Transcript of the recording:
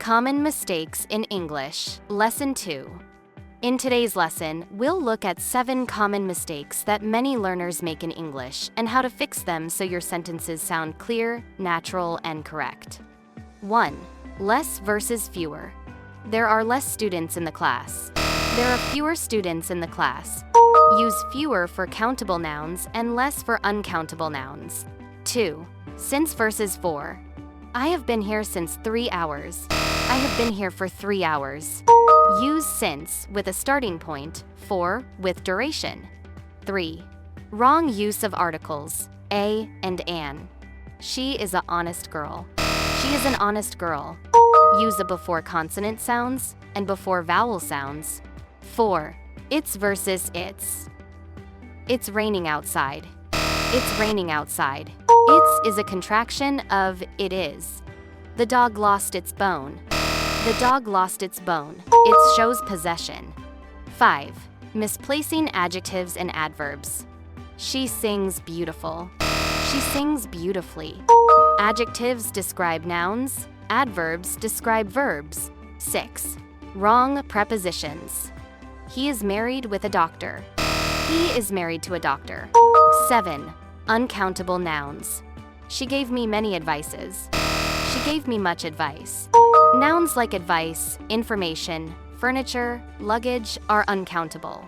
Common mistakes in English, Lesson 2. In today's lesson, we'll look at 7 common mistakes that many learners make in English and how to fix them so your sentences sound clear, natural, and correct. 1. Less versus fewer. There are less students in the class. There are fewer students in the class. Use fewer for countable nouns and less for uncountable nouns. 2. Since versus for. I have been here since 3 hours. I have been here for 3 hours. Use since with a starting point, for with duration. 3. Wrong use of articles, a and an. She is an honest girl. She is an honest girl. Use a before consonant sounds and before vowel sounds. 4. It's versus its. It's raining outside. It's raining outside. It's is a contraction of it is. The dog lost its bone. The dog lost its bone. It shows possession. 5. Misplacing adjectives and adverbs. She sings beautiful. She sings beautifully. Adjectives describe nouns. Adverbs describe verbs. 6. Wrong prepositions. He is married with a doctor. He is married to a doctor. 7. Uncountable nouns. She gave me many advices. She gave me much advice. Nouns like advice, information, furniture, luggage are uncountable.